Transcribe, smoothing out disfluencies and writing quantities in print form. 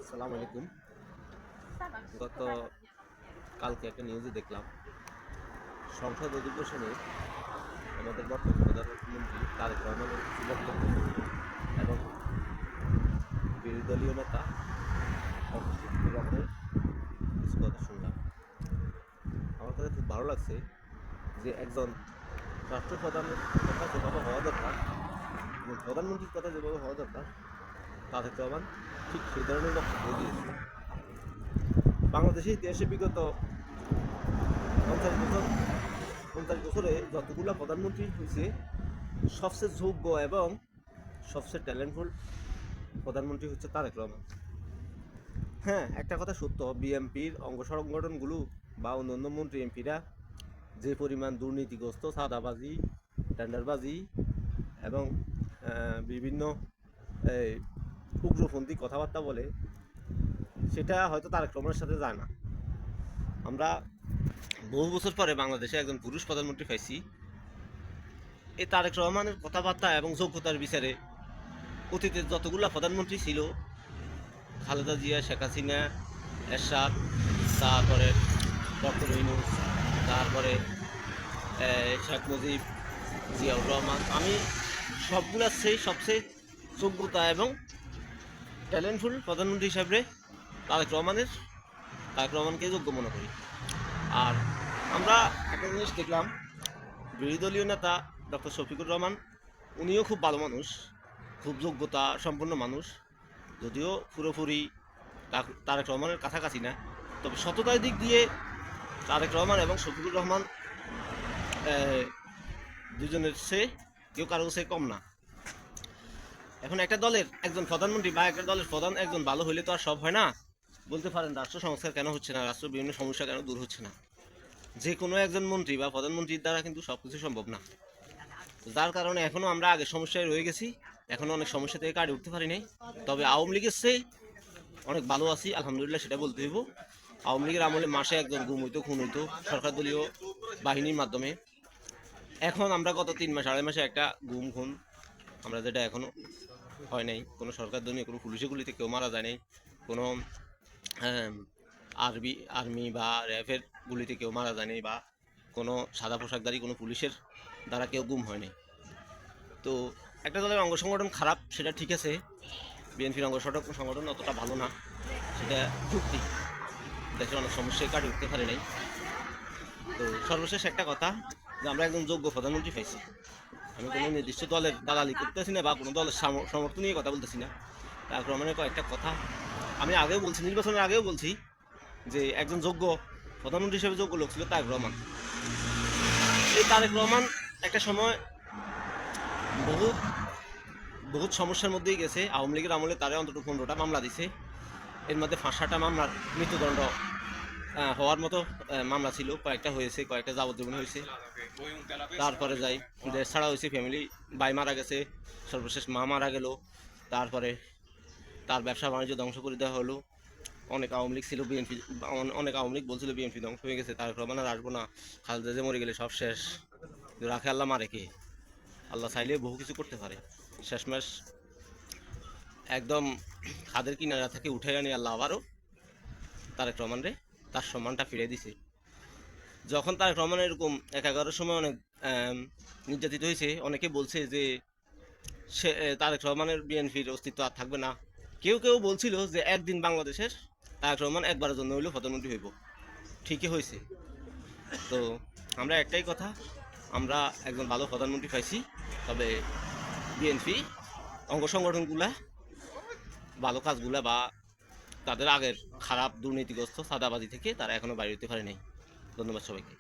আসসালামু আলাইকুম। গত কালকে একটা নিউজে দেখলাম সংসদ অধিবেশনে আমাদের বর্তমান প্রধানমন্ত্রী তারেক রহমানের কিছু বক্তব্য এবং বিরোধী দলীয় নেতা ডক্টর শফিকুর রহমানের কিছু কথা শুনলাম। আমার কাছে খুব ভালো লাগছে যে একজন রাষ্ট্রপ্রধানের কথা যেভাবে হওয়া দরকার এবং প্রধানমন্ত্রীর কথা যেভাবে হওয়া দরকার তারেক রহমান ঠিক সেই ধরনের বক্তব্য দিয়েছে। বাংলাদেশের ইতিহাসে বিগত 50 বছরে যতগুলো প্রধানমন্ত্রী হয়েছে সবচেয়ে যোগ্য এবং সবচেয়ে ট্যালেন্টফুল প্রধানমন্ত্রী হচ্ছে তারেক রহমান। হ্যাঁ, একটা কথা সত্য, বিএনপির অঙ্গ সংগঠনগুলো বা অন্যান্য মন্ত্রী এমপিরা যে পরিমাণ দুর্নীতিগ্রস্ত, সাদাবাজি, টেন্ডারবাজি এবং বিভিন্ন উগ্রপন্থী কথাবার্তা বলে, সেটা হয়তো তারেক রহমানের সাথে যায় না। আমরা বহু বছর পরে বাংলাদেশে একজন পুরুষ প্রধানমন্ত্রী পাইছি। এই তারেক রহমানের কথাবার্তা এবং যোগ্যতার বিচারে অতীতের যতগুলো প্রধানমন্ত্রী ছিল, খালেদা জিয়া, শেখ হাসিনা, এরশাদ, তারপরে ডক্টর ইউনূস, তারপরে শেখ মুজিব, জিয়াউর রহমান, আমি সবগুলোর সেই সবচেয়ে যোগ্যতা এবং ট্যালেন্টফুল প্রধানমন্ত্রী হিসাবে তারেক রহমানকে যোগ্য মনে করি। আর আমরা একটা জিনিস দেখলাম, বিরোধী দলীয় নেতা ডক্টর শফিকুর রহমান, উনিও খুব ভালো মানুষ, খুব যোগ্যতা সম্পন্ন মানুষ, যদিও পুরোপুরি তারেক রহমানের কাছাকাছি না, তবে সততার দিক দিয়ে তারেক রহমান এবং শফিকুর রহমান দুজনের চেয়ে কেউ কারো চেয়ে কম না। এখন একটা দলের একজন প্রধানমন্ত্রী বা একটা দলের প্রধান একজন ভালো হইলে তো আর সব হয় না। বলতে পারেন রাষ্ট্র সংস্কার কেন হচ্ছে না, রাষ্ট্র বিভিন্ন সমস্যা কেন দূর হচ্ছে না। যে কোনো একজন মন্ত্রী বা প্রধানমন্ত্রীর দ্বারা কিন্তু সব কিছু সম্ভব না। যার কারণে এখনও আমরা আগের সমস্যায় রয়ে গেছি, এখনও অনেক সমস্যা থেকে কাটিয়ে উঠতে পারি নাই। তবে আওয়ামী লীগের চেয়ে অনেক ভালো আছি, আলহামদুলিল্লাহ, সেটা বলতে হইব। আওয়ামী লীগের আমলে মাসে একজন গুম হইতো, খুন হইতো সরকার দলীয় বাহিনীর মাধ্যমে। এখন আমরা গত 3 মাস 2.5 মাসে একটা গুম খুন, আমরা যেটা এখনও হয় নাই, কোনো সরকার দলীয় কোনো পুলিশের গুলিতে কেউ মারা যায় নাই, কোনো আর্মি বা র্যাফের গুলিতে কেউ মারা যায়নি, বা কোনো সাদা পোশাকধারী কোনো পুলিশের দ্বারা কেউ গুম হয়নি। তো একটা দলের অঙ্গ সংগঠন খারাপ, সেটা ঠিক আছে, বিএনপির অঙ্গ সংগঠন অতটা ভালো না, সেটা যুক্তি, দেশের অনেক সমস্যায় কাটিয়ে উঠতে পারে নাই। তো সর্বশেষ একটা কথা, যে আমরা একজন যোগ্য প্রধানমন্ত্রী পাইছি। আমি কোনো নির্দিষ্ট দলের দালালি করতেছি না বা কোনো দলের সমর্থন নিয়ে কথা বলতেছি না। তারপর মানে কয়েকটা কথা আমি আগেও বলছি, নির্বাচনের আগেও বলছি, যে একজন যোগ্য প্রধানমন্ত্রী হিসেবে যোগ্য লোক ছিল তারেক রহমান। এই তারেক রহমান একটা সময় বহুত বহুত সমস্যার মধ্যেই গেছে। আওয়ামী লীগের আমলে তারা অন্তত 15টা মামলা দিছে, এর মধ্যে 5-6টা মামলার মৃত্যুদণ্ড হওয়ার মতো মামলা ছিল, কয়েকটা হয়েছে, কয়েকটা যাবজ্জীবন হয়েছে। তারপরে যাই দেশ ছাড়া হয়েছে, ফ্যামিলি ভাই মারা গেছে, সর্বশেষ মা মারা গেল, তারপরে তার ব্যবসা বাণিজ্য ধ্বংস করে দেওয়া হলো। অনেক আওয়ামী লীগ ছিল, বিএনপি, অনেক আওয়ামী লীগ বলছিল বিএনপি ধ্বংস হয়ে গেছে, তারেক রহমান আর আসবো না, খালেদা যে মরে গেলে সব শেষ, রাখে আল্লাহ মারে কে, আল্লাহ চাইলে বহু কিছু করতে পারে। শেষমেশ একদম খাদের কিনারা থেকে উঠে আনি আল্লাহ আবারও তারেক রহমানরে তার সম্মানটা ফিরে দিছে। যখন তারেক রহমান এরকম 11-11 সময় অনেক নির্যাতিত হয়েছে, অনেকে বলছে যে সে তারেক রহমানের বিএনপির অস্তিত্ব আর থাকবে না। কেউ কেউ বলছিল যে একদিন বাংলাদেশের তারেক রহমান একবারের জন্য হইলেও প্রধানমন্ত্রী হইব। ঠিকই হয়েছে। তো আমরা একটাই কথা, আমরা একজন ভালো প্রধানমন্ত্রী পাইছি, তবে বিএনপি অঙ্গ সংগঠনগুলা ভালো কাজগুলা বা তাদের আগের খারাপ দুর্নীতিগ্রস্ত সাদাবাজি থেকে তারা এখনো বাইরে হতে পারে নাই। ধন্যবাদ সবাইকে।